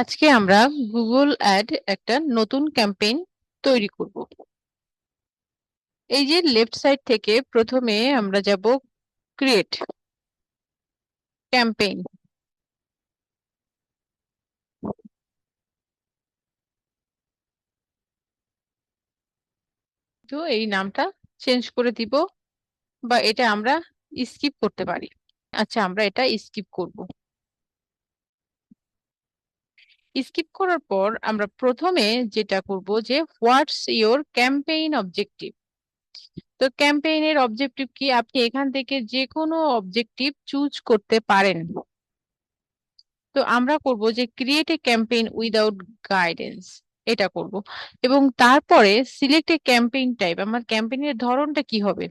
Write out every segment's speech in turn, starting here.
আজকে আমরা Google ad একটা নতুন ক্যাম্পেইন তৈরি করব। এই যে লেফট সাইড থেকে প্রথমে আমরা যাব ক্রিয়েট ক্যাম্পেইন। তো এই নামটা চেঞ্জ করে দিব, বা এটা আমরা স্কিপ করতে পারি। আচ্ছা, আমরা এটা স্কিপ করব। স্কিপ করার পর আমরা প্রথমে যেটা করব যে হোয়াটস ইওর ক্যাম্পেইন অবজেক্টিভ। তো ক্যাম্পেইনের অবজেক্টিভ কি, আপনি এখান থেকে যে কোনো অবজেক্টিভ চুজ করতে পারেন। তো আমরা করব যে create a campaign without guidance, এটা করব। এবং তারপরে সিলেক্ট এ ক্যাম্পেইন টাইপ, আমার ক্যাম্পেইনের ধরনটা কি হবে,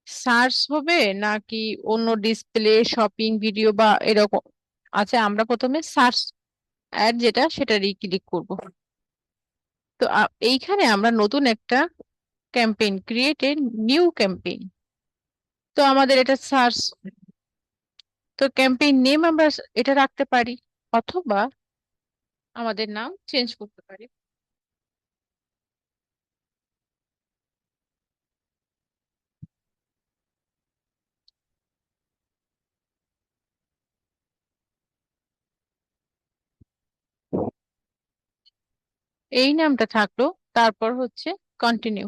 সার্চ হবে নাকি অন্য ডিসপ্লে শপিং ভিডিও বা এরকম। আচ্ছা, আমরা প্রথমে সার্চ অ্যাড যেটা সেটারই ক্লিক করব। তো এইখানে আমরা নতুন একটা campaign, create a new campaign. তো আমাদের এটা সার্চ, তো ক্যাম্পেইন নেম আমরা এটা রাখতে পারি, অথবা আমাদের নাম চেঞ্জ করতে পারি। এই নামটা থাকলো, তারপর হচ্ছে কন্টিনিউ।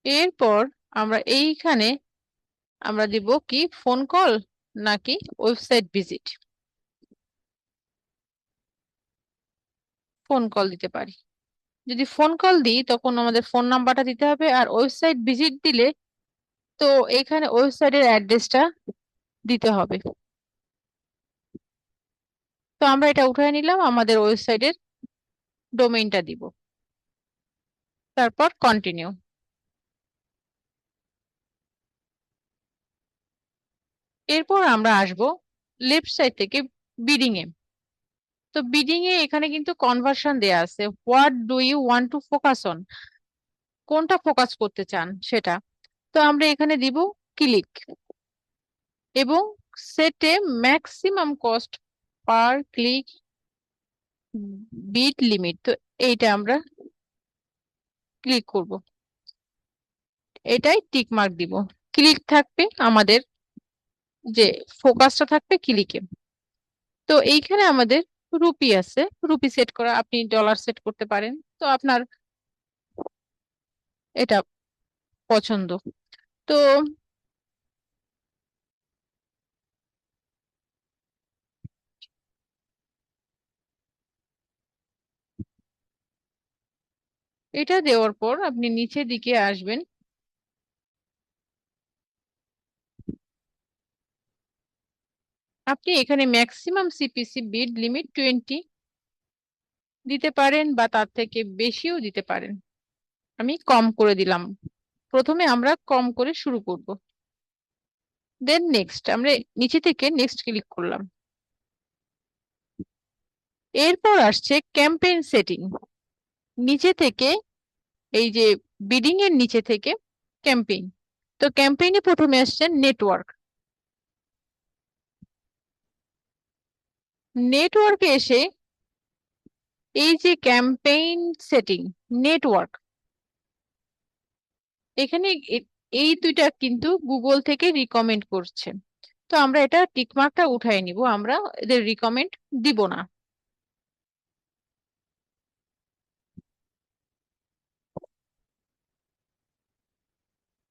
এরপর আমরা এইখানে আমরা দিব কি, ফোন কল নাকি ওয়েবসাইট ভিজিট। ফোন কল দিতে পারি। যদি ফোন কল দিই তখন আমাদের ফোন নাম্বারটা দিতে হবে, আর ওয়েবসাইট ভিজিট দিলে তো এখানে ওয়েবসাইটের অ্যাড্রেসটা দিতে হবে। তো আমরা এটা উঠায় নিলাম, আমাদের ওয়েবসাইটের ডোমেইনটা দিব, তারপর কন্টিনিউ। এরপর আমরা আসব লেফট সাইড থেকে বিডিং এ। তো বিডিং এ এখানে কিন্তু কনভার্সন দেয়া আছে, what do you want to focus on, কোনটা ফোকাস করতে চান সেটা। তো আমরা এখানে দিব ক্লিক, এবং সেটে maximum cost per click bid limit, তো এইটা আমরা ক্লিক করব, এটাই টিক মার্ক দিব। ক্লিক থাকবে আমাদের, যে ফোকাসটা থাকবে ক্লিকে। তো এইখানে আমাদের রুপি আছে, রুপি সেট করা, আপনি ডলার সেট করতে পারেন, তো আপনার এটা পছন্দ। তো এটা দেওয়ার পর আপনি নিচের দিকে আসবেন। আপনি এখানে ম্যাক্সিমাম সিপিসি বিড লিমিট 20 দিতে পারেন, বা তার থেকে বেশিও দিতে পারেন। আমি কম করে দিলাম, প্রথমে আমরা কম করে শুরু করব। দেন নেক্সট, আমরা নিচে থেকে নেক্সট ক্লিক করলাম। এরপর আসছে ক্যাম্পেইন সেটিং, নিচে থেকে এই যে বিডিং এর নিচে থেকে ক্যাম্পেইন। তো ক্যাম্পেইনে প্রথমে আসছে নেটওয়ার্ক। নেটওয়ার্কে এসে এই যে ক্যাম্পেইন সেটিং নেটওয়ার্ক, এখানে এই দুইটা কিন্তু গুগল থেকে রিকমেন্ড করছে। তো আমরা এটা টিকমার্কটা উঠাই নিব, আমরা এদের রিকমেন্ড দিব না।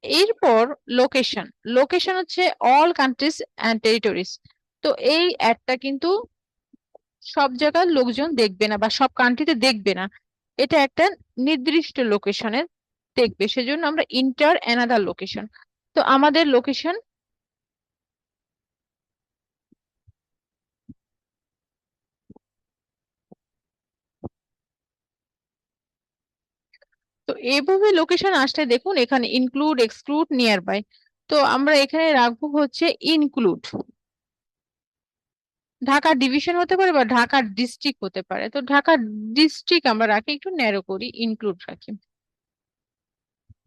এরপর লোকেশন, লোকেশন হচ্ছে অল কান্ট্রিজ অ্যান্ড টেরিটরিজ। তো এই অ্যাডটা কিন্তু সব জায়গার লোকজন দেখবে না, বা সব কান্ট্রিতে দেখবে না, এটা একটা নির্দিষ্ট লোকেশনে দেখবে, সেজন্য আমরা ইন্টার অ্যানাদার লোকেশন। তো আমাদের লোকেশন, তো এইভাবে লোকেশন আসলে দেখুন এখানে ইনক্লুড এক্সক্লুড নিয়ার বাই। তো আমরা এখানে রাখবো হচ্ছে ইনক্লুড। ঢাকা ডিভিশন হতে পারে বা ঢাকা ডিস্ট্রিক্ট হতে পারে, তো ঢাকা ডিস্ট্রিক্ট আমরা রাখি, একটু ন্যারো করি, ইনক্লুড রাখি।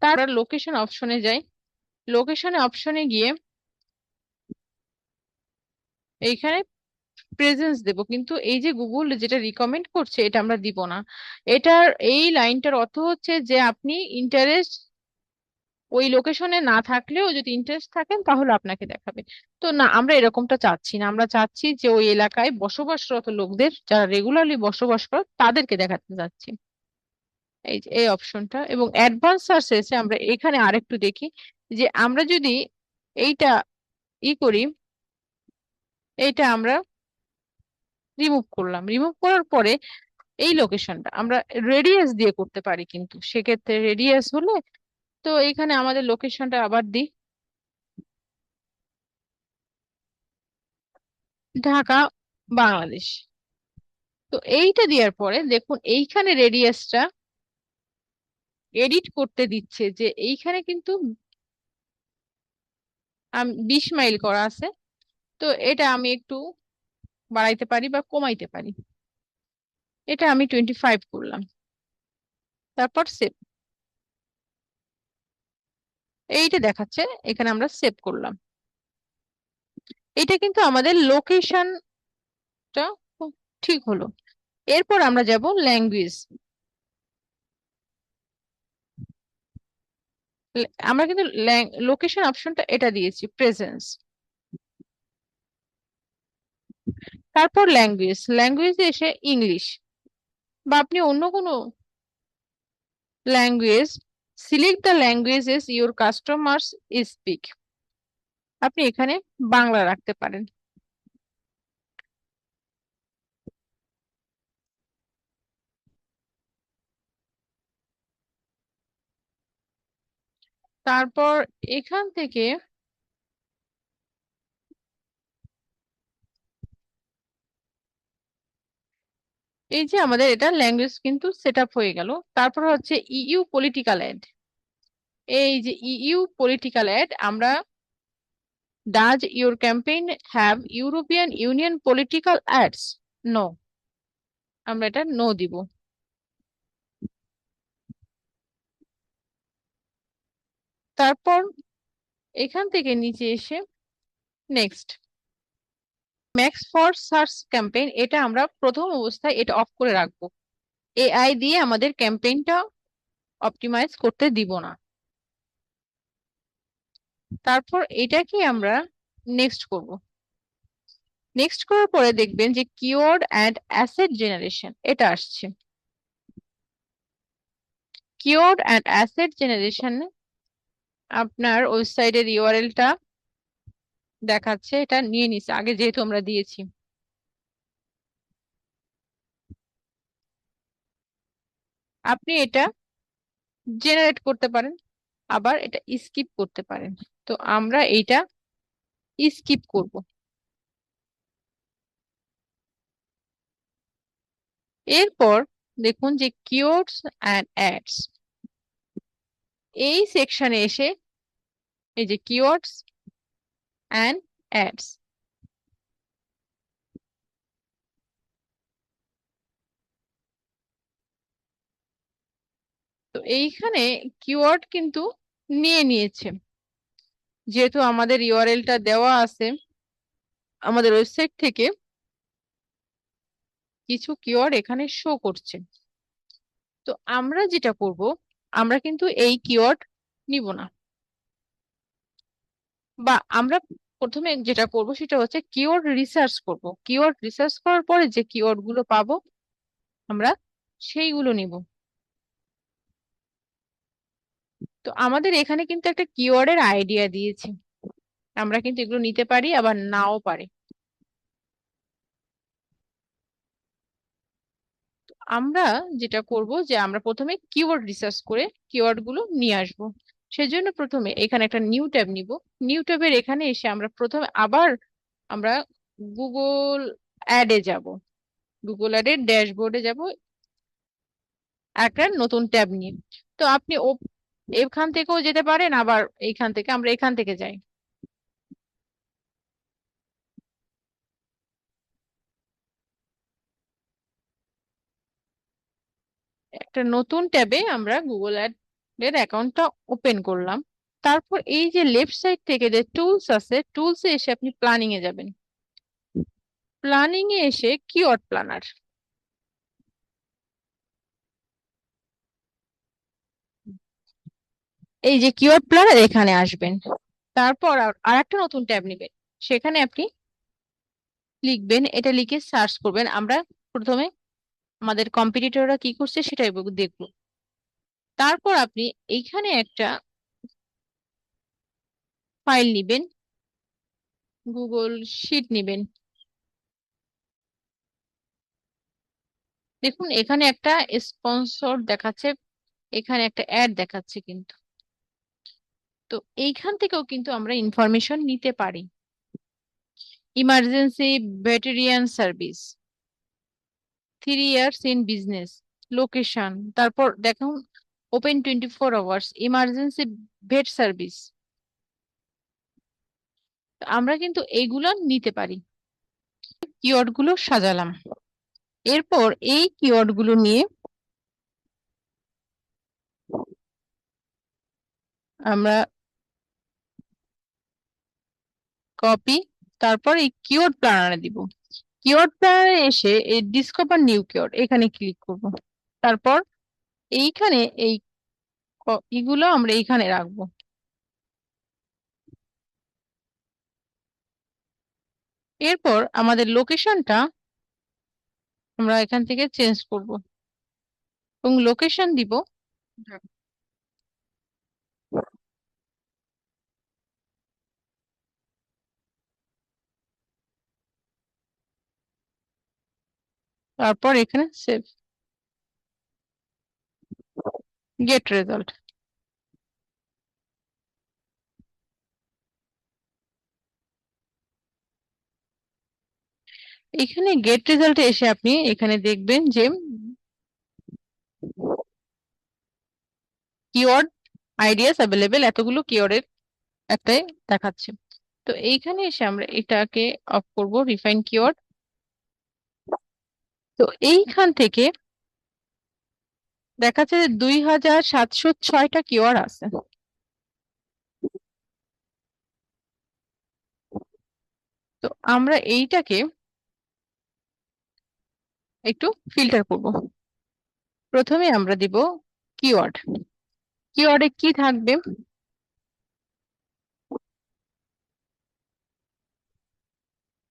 তারপর লোকেশন অপশনে যাই। লোকেশনে অপশনে গিয়ে এইখানে প্রেজেন্স দেব, কিন্তু এই যে গুগল যেটা রিকমেন্ড করছে এটা আমরা দিব না। এটার এই লাইনটার অর্থ হচ্ছে যে আপনি ইন্টারেস্ট ওই লোকেশনে না থাকলেও যদি ইন্টারেস্ট থাকেন তাহলে আপনাকে দেখাবে। তো না, আমরা এরকমটা চাচ্ছি না। আমরা চাচ্ছি যে ওই এলাকায় বসবাসরত লোকদের, যারা রেগুলারলি বসবাস করে তাদেরকে দেখাতে চাচ্ছি। এই যে এই অপশনটা, এবং অ্যাডভান্স সার্চ এসে আমরা এখানে আরেকটু দেখি যে আমরা যদি এইটা করি, এইটা আমরা রিমুভ করলাম। রিমুভ করার পরে এই লোকেশনটা আমরা রেডিয়াস দিয়ে করতে পারি, কিন্তু সেক্ষেত্রে রেডিয়াস হলে, তো এখানে আমাদের লোকেশনটা আবার দিই, ঢাকা, বাংলাদেশ। তো এইটা দেওয়ার পরে দেখুন এইখানে রেডিয়াসটা এডিট করতে দিচ্ছে, যে এইখানে কিন্তু 20 মাইল করা আছে। তো এটা আমি একটু বাড়াইতে পারি বা কমাইতে পারি। এটা আমি 25 করলাম, তারপর সেভ। এইটা দেখাচ্ছে, এখানে আমরা সেভ করলাম। এটা কিন্তু আমাদের লোকেশনটা ঠিক হলো। এরপর আমরা যাব ল্যাঙ্গুয়েজ। আমরা কিন্তু লোকেশন অপশনটা এটা দিয়েছি, প্রেজেন্স। তারপর ল্যাঙ্গুয়েজ, ল্যাঙ্গুয়েজে এসে ইংলিশ বা আপনি অন্য কোনো language, select the languages your customers speak. আপনি এখানে বাংলা রাখতে পারেন। তারপর এখান থেকে এই যে আমাদের এটা ল্যাঙ্গুয়েজ কিন্তু সেট আপ হয়ে গেল। তারপর হচ্ছে ইইউ পলিটিক্যাল অ্যাড। এই যে ইইউ পলিটিক্যাল অ্যাড, আমরা does your campaign have European Union political ads? No, আমরা এটা নো দিব। তারপর এখান থেকে নিচে এসে next, max for search campaign, এটা আমরা প্রথম অবস্থায় এটা অফ করে রাখবো। এআই দিয়ে আমাদের ক্যাম্পেইনটা অপটিমাইজ করতে দিব না। তারপর এটাকে আমরা নেক্সট করব। নেক্সট করার পরে দেখবেন যে কিওয়ার্ড অ্যান্ড অ্যাসেট জেনারেশন এটা আসছে। কিওয়ার্ড অ্যান্ড অ্যাসেট জেনারেশন আপনার ওয়েবসাইটের ইউআরএলটা দেখাচ্ছে, এটা নিয়ে নিছে আগে যেহেতু আমরা দিয়েছি। আপনি এটা জেনারেট করতে পারেন, আবার এটা স্কিপ করতে পারেন। তো আমরা এইটা স্কিপ করব। এরপর দেখুন যে কিওয়ার্ডস অ্যান্ড অ্যাডস, এই সেকশনে এসে এই যে কিওয়ার্ডস অ্যান্ড অ্যাডস, তো এইখানে কিওয়ার্ড কিন্তু নিয়ে নিয়েছে, যেহেতু আমাদের ইউআরএলটা দেওয়া আছে আমাদের ওয়েবসাইট থেকে, কিছু কিওয়ার্ড এখানে শো করছে। তো আমরা যেটা করব, আমরা কিন্তু এই কিওয়ার্ড নিব না, বা আমরা প্রথমে যেটা করব সেটা হচ্ছে কিওয়ার্ড রিসার্চ করব। কিওয়ার্ড রিসার্চ করার পরে যে কিওয়ার্ড গুলো পাবো আমরা সেইগুলো নিব। তো আমাদের এখানে কিন্তু একটা কিওয়ার্ডের আইডিয়া দিয়েছে, আমরা কিন্তু এগুলো নিতে পারি আবার নাও পারি। আমরা যেটা করব যে আমরা প্রথমে কিওয়ার্ড রিসার্চ করে কিওয়ার্ড গুলো নিয়ে আসবো। সেজন্য প্রথমে এখানে একটা নিউ ট্যাব নিব। নিউ ট্যাবের এখানে এসে আমরা প্রথমে আবার আমরা গুগল অ্যাডে যাব, গুগল অ্যাডের ড্যাশবোর্ডে যাব একটা নতুন ট্যাব নিয়ে। তো আপনি এখান থেকেও যেতে পারেন, আবার এইখান থেকে, আমরা এখান থেকে যাই। একটা নতুন ট্যাবে আমরা গুগল অ্যাড এর অ্যাকাউন্টটা ওপেন করলাম। তারপর এই যে লেফট সাইড থেকে যে টুলস আছে, টুলসে এসে আপনি প্ল্যানিং এ যাবেন। প্ল্যানিং এ এসে কিওয়ার্ড প্ল্যানার, এই যে কিওয়ার্ড প্ল্যানার এখানে আসবেন। তারপর আর একটা নতুন ট্যাব নেবেন, সেখানে আপনি লিখবেন, এটা লিখে সার্চ করবেন। আমরা প্রথমে আমাদের কম্পিটিটররা কি করছে সেটাই দেখবো। তারপর আপনি এইখানে একটা ফাইল নিবেন, গুগল শিট নিবেন। দেখুন এখানে একটা স্পন্সর দেখাচ্ছে, এখানে একটা অ্যাড দেখাচ্ছে কিন্তু। তো এইখান থেকেও কিন্তু আমরা ইনফরমেশন নিতে পারি। Emergency veterinarian service, 3 years in business, location, তারপর দেখুন open 24 hours, emergency vet service. আমরা কিন্তু এইগুলো নিতে পারি। কিওয়ার্ড গুলো সাজালাম। এরপর এই কিওয়ার্ড গুলো নিয়ে আমরা কপি, তারপর এই কিওয়ার্ড প্ল্যানারে দিব। কিওয়ার্ড প্ল্যানারে এসে এই ডিসকভার নিউ কিওয়ার্ড এখানে ক্লিক করব। তারপর এইখানে এই এগুলো আমরা এইখানে রাখবো। এরপর আমাদের লোকেশনটা আমরা এখান থেকে চেঞ্জ করব এবং লোকেশন দিব। তারপর এখানে সেভ, গেট রেজাল্ট। এখানে গেট রেজাল্টে এসে আপনি এখানে দেখবেন যে কিওয়ার্ড আইডিয়াস অ্যাভেলেবেল, এতগুলো কিওয়ার্ডের একটাই দেখাচ্ছে। তো এইখানে এসে আমরা এটাকে অফ করব, রিফাইন কিওয়ার্ড। তো এইখান থেকে দেখাচ্ছে যে 2706টা কিওয়ার্ড আছে। তো আমরা এইটাকে একটু ফিল্টার করব। প্রথমে আমরা দিব কিওয়ার্ড। কিওয়ার্ডে কি থাকবে?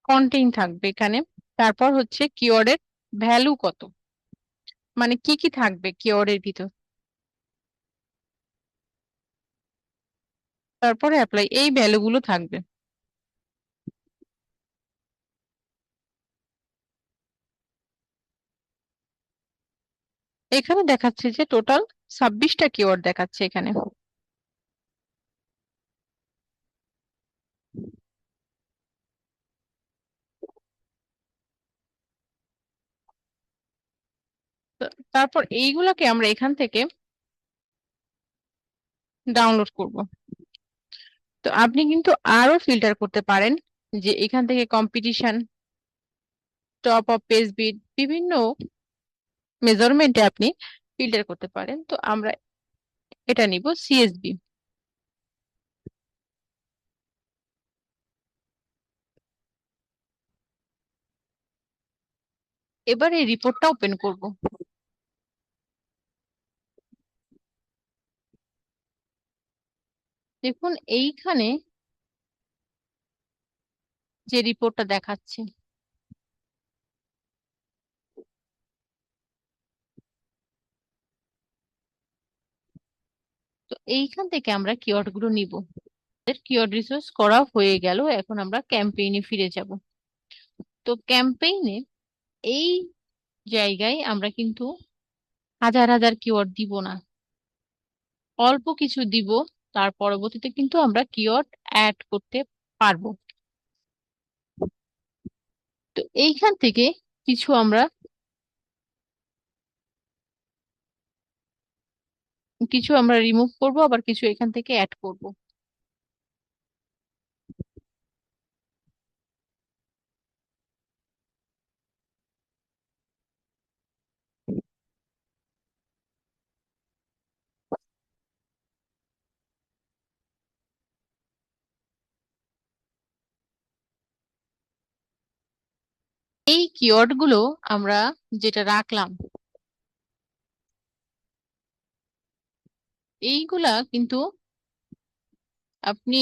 কন্টেইন থাকবে এখানে। তারপর হচ্ছে কিওয়ার্ডের ভ্যালু কত, মানে কি কি থাকবে কিওয়ার্ডের ভিতর। তারপরে অ্যাপ্লাই, এই ভ্যালুগুলো থাকবে। এখানে দেখাচ্ছে যে টোটাল 26টা কিওয়ার্ড দেখাচ্ছে এখানে। তারপর এইগুলাকে আমরা এখান থেকে ডাউনলোড করব। তো আপনি কিন্তু আরো ফিল্টার করতে পারেন, যে এখান থেকে competition, top of page bid, বিভিন্ন মেজারমেন্টে আপনি ফিল্টার করতে পারেন। তো আমরা এটা নিব সিএসবি। এবার এই রিপোর্টটা ওপেন করব। দেখুন এইখানে যে রিপোর্টটা দেখাচ্ছে, তো এইখান থেকে আমরা কিওয়ার্ড গুলো নিব। কিওয়ার্ড রিসার্চ করা হয়ে গেল, এখন আমরা ক্যাম্পেইনে ফিরে যাব। তো ক্যাম্পেইনে এই জায়গায় আমরা কিন্তু হাজার হাজার কিওয়ার্ড দিব না, অল্প কিছু দিব। তার পরবর্তীতে কিন্তু আমরা কিওয়ার্ড অ্যাড করতে পারবো। তো এইখান থেকে কিছু আমরা রিমুভ করব, আবার কিছু এখান থেকে অ্যাড করব। এই কিওয়ার্ড গুলো আমরা যেটা রাখলাম, এইগুলা কিন্তু আপনি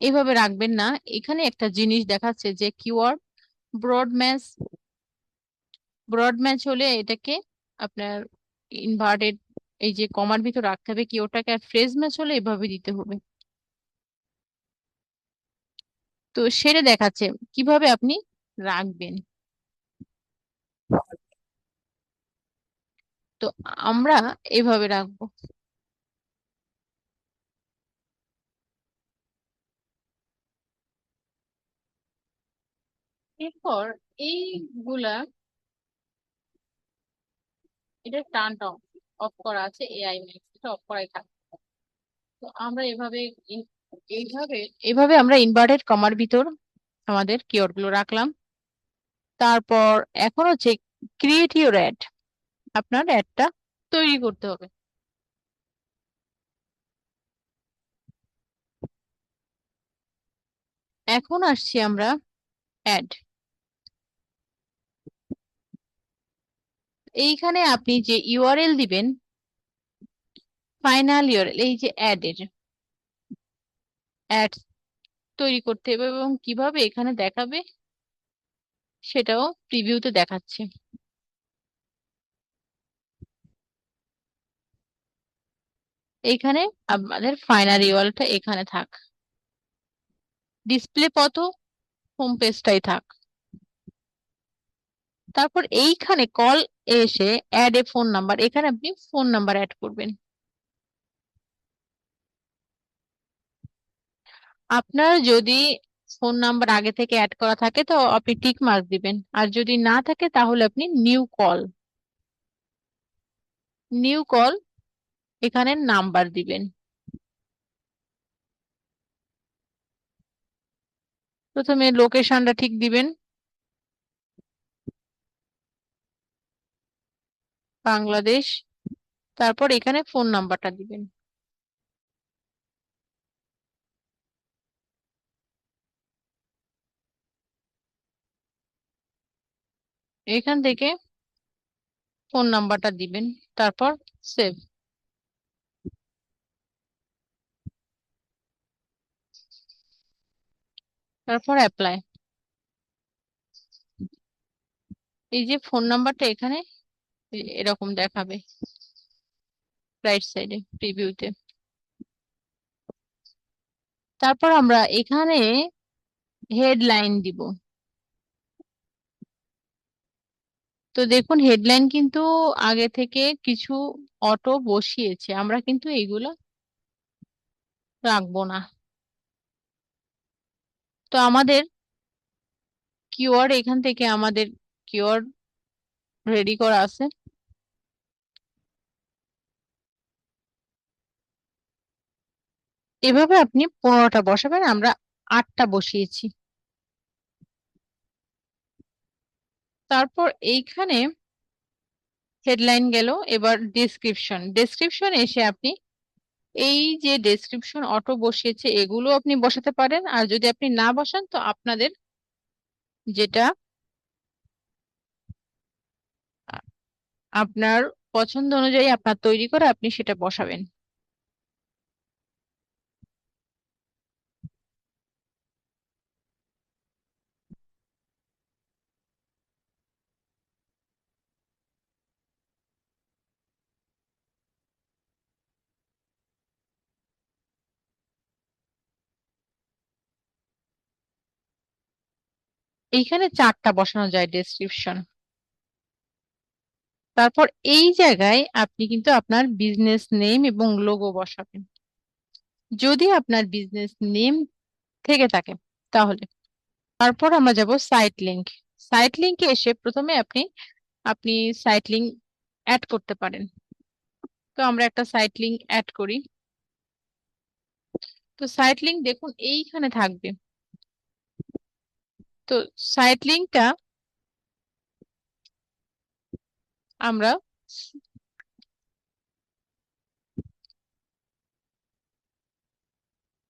এভাবে রাখবেন না। এখানে একটা জিনিস দেখাচ্ছে যে keyword broad match. Broad match হলে এটাকে আপনার ইনভার্টেড, এই যে কমার ভিতর রাখতে হবে কিওয়ার্ডটাকে, আর ফ্রেজ ম্যাচ হলে এভাবে দিতে হবে। তো সেটা দেখাচ্ছে কিভাবে আপনি রাখবেন। তো আমরা এভাবে রাখবো। এরপর এইগুলা, এটা টার্নটা অফ অফ করা আছে, এআই ম্যাক্স এটা অফ করাই থাকবে। তো আমরা এইভাবে এইভাবে আমরা ইনভার্টেড কমার ভিতর আমাদের কিওয়ার্ড গুলো রাখলাম। তারপর এখন হচ্ছে ক্রিয়েট ইউর অ্যাড। আপনার অ্যাডটা তৈরি করতে হবে। এখন আসছি আমরা অ্যাড। এইখানে আপনি যে ইউআরএল দিবেন, ফাইনাল ইউআরএল, এই যে অ্যাড তৈরি করতে হবে, এবং কিভাবে এখানে দেখাবে সেটাও প্রিভিউতে দেখাচ্ছে। এইখানে আমাদের ফাইনাল ইউআরএলটা এখানে থাক, ডিসপ্লে পথ হোম পেজটাই থাক। তারপর এইখানে কল এসে অ্যাড এ ফোন নাম্বার, এখানে আপনি ফোন নাম্বার অ্যাড করবেন। আপনার যদি ফোন নাম্বার আগে থেকে অ্যাড করা থাকে তো আপনি টিক মার্ক দিবেন, আর যদি না থাকে তাহলে আপনি নিউ কল এখানে নাম্বার দিবেন। প্রথমে লোকেশনটা ঠিক দিবেন, বাংলাদেশ। তারপর এখানে ফোন নাম্বারটা দিবেন। এখান থেকে ফোন নাম্বারটা দিবেন, তারপর সেভ, তারপর অ্যাপ্লাই। এই যে ফোন নাম্বারটা এখানে এরকম দেখাবে রাইট সাইডে প্রিভিউতে। তারপর আমরা এখানে হেডলাইন দিব। তো দেখুন হেডলাইন কিন্তু আগে থেকে কিছু অটো বসিয়েছে, আমরা কিন্তু এগুলো রাখবো না। তো আমাদের কিওয়ার্ড, এখান থেকে আমাদের কিওয়ার্ড রেডি করা আছে। এভাবে আপনি 15টা বসাবেন, আমরা 8টা বসিয়েছি। তারপর এইখানে হেডলাইন গেল, এবার ডেসক্রিপশন। ডেসক্রিপশন এসে আপনি এই যে ডেসক্রিপশন অটো বসিয়েছে এগুলো আপনি বসাতে পারেন, আর যদি আপনি না বসান তো আপনাদের যেটা আ- আপনার পছন্দ অনুযায়ী আপনার তৈরি করে আপনি সেটা বসাবেন। এইখানে 4টা বসানো যায় ডেসক্রিপশন। তারপর এই জায়গায় আপনি কিন্তু আপনার বিজনেস নেম এবং লোগো বসাবেন, যদি আপনার বিজনেস নেম থেকে থাকে তাহলে। তারপর আমরা যাব সাইট লিংক। সাইট লিংকে এসে প্রথমে আপনি আপনি সাইট লিংক অ্যাড করতে পারেন। তো আমরা একটা সাইট লিংক অ্যাড করি। তো সাইট লিংক দেখুন এইখানে থাকবে। তো সাইট লিংকটা আমরা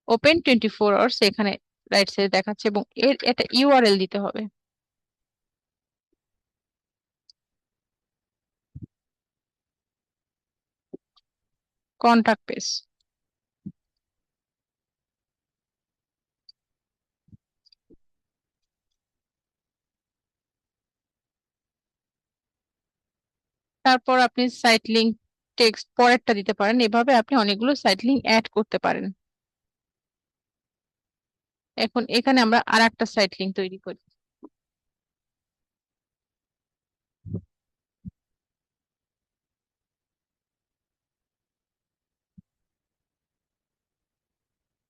ওপেন 24 আওয়ার্স এখানে রাইট সাইডে দেখাচ্ছে, এবং এর একটা ইউআরএল দিতে হবে। Contact page. তারপর আপনি সাইট লিংক টেক্সট পরেরটা দিতে পারেন, এভাবে আপনি অনেকগুলো সাইট লিংক অ্যাড করতে পারেন। এখন এখানে আমরা আর একটা সাইট লিংক তৈরি করি।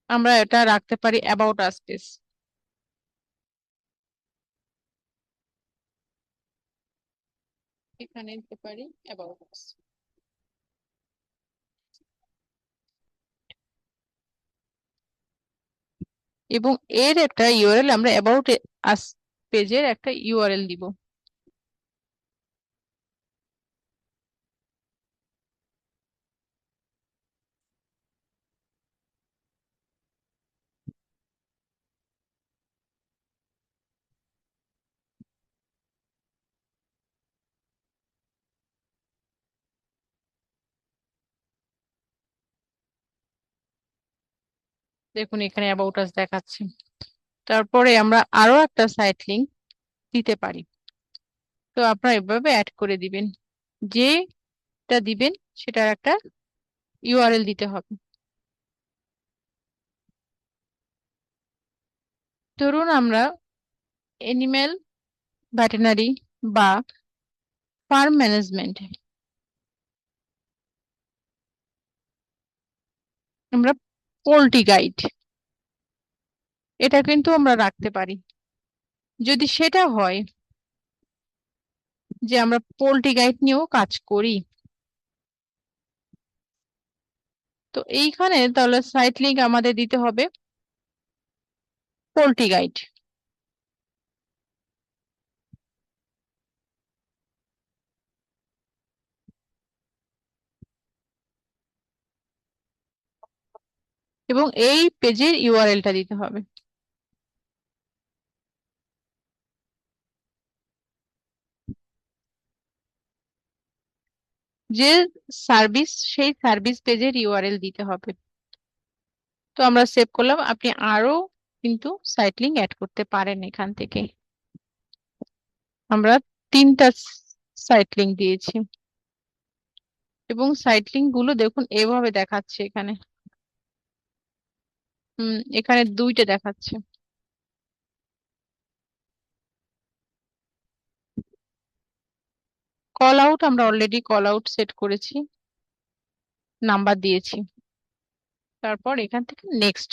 আমরা এটা রাখতে পারি অ্যাবাউট আস পেজ। এখানে দিতে পারি অ্যাবাউট আস। এবং এর একটা ইউআরএল আমরা অ্যাবাউট আস পেজের একটা ইউআরএল দিব। দেখুন এখানে অ্যাবাউট আস দেখাচ্ছে। তারপরে আমরা আরো একটা সাইট লিংক দিতে পারি। তো আপনারা এভাবে অ্যাড করে দিবেন, যেটা দিবেন সেটার একটা ইউআরএল দিতে হবে। ধরুন আমরা এনিম্যাল ভেটেরিনারি বা ফার্ম ম্যানেজমেন্ট, আমরা পোল্ট্রি গাইড, এটা কিন্তু আমরা রাখতে পারি। যদি সেটা হয় যে আমরা পোল্ট্রি গাইড নিয়েও কাজ করি, তো এইখানে তাহলে সাইট লিংক আমাদের দিতে হবে পোল্ট্রি গাইড। এবং এই পেজের ইউআরএলটা দিতে হবে। যে সার্ভিস, সেই সার্ভিস পেজের ইউআরএল দিতে হবে। তো আমরা সেভ করলাম। আপনি আরো কিন্তু সাইট লিংক অ্যাড করতে পারেন এখান থেকে। আমরা 3টা সাইট লিংক দিয়েছি এবং সাইট লিংক গুলো দেখুন এভাবে দেখাচ্ছে এখানে। এখানে 2টা দেখাচ্ছে। কল আউট আমরা অলরেডি কল আউট সেট করেছি, নাম্বার দিয়েছি। তারপর এখান থেকে নেক্সট।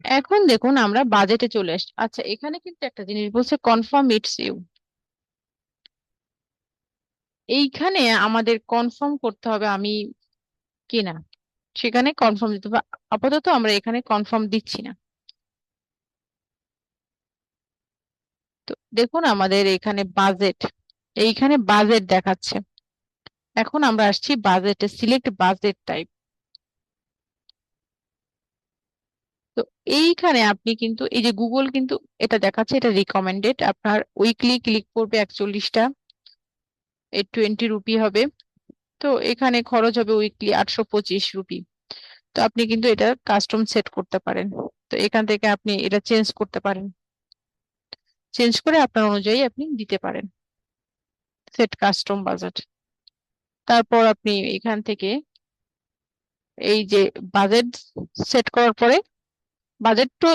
এখন দেখুন আমরা বাজেটে চলে আসছি। আচ্ছা এখানে কিন্তু একটা জিনিস বলছে কনফার্ম ইটস ইউ। এইখানে আমাদের কনফার্ম করতে হবে আমি কিনা, সেখানে কনফার্ম দিতে হবে। আপাতত আমরা এখানে কনফার্ম দিচ্ছি না। তো দেখুন আমাদের এখানে বাজেট, এইখানে বাজেট দেখাচ্ছে। এখন আমরা আসছি বাজেটে, সিলেক্ট বাজেট টাইপ। তো এইখানে আপনি কিন্তু এই যে গুগল কিন্তু এটা দেখাচ্ছে, এটা রিকমেন্ডেড, আপনার উইকলি ক্লিক করবে 41টা, এই 20 রুপি হবে। তো এখানে খরচ হবে উইকলি 825 রুপি। তো আপনি কিন্তু এটা কাস্টম সেট করতে পারেন। তো এখান থেকে আপনি এটা চেঞ্জ করতে পারেন, চেঞ্জ করে আপনার অনুযায়ী আপনি দিতে পারেন সেট কাস্টম বাজেট। তারপর আপনি এখান থেকে এই যে বাজেট সেট করার পরে, বাজেট তো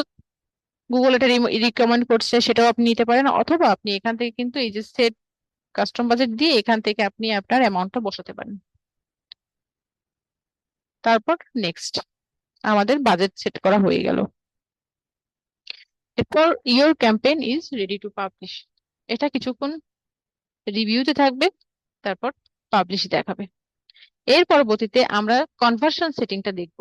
গুগল এটা রিকমেন্ড করছে সেটাও আপনি নিতে পারেন, অথবা আপনি এখান থেকে কিন্তু এই যে সেট কাস্টম বাজেট দিয়ে এখান থেকে আপনি আপনার অ্যামাউন্টটা বসাতে পারেন। তারপর নেক্সট, আমাদের বাজেট সেট করা হয়ে গেল। এরপর your campaign is ready to publish, এটা কিছুক্ষণ রিভিউতে থাকবে, তারপর পাবলিশ দেখাবে। এর পরবর্তীতে আমরা কনভার্সন সেটিংটা দেখব।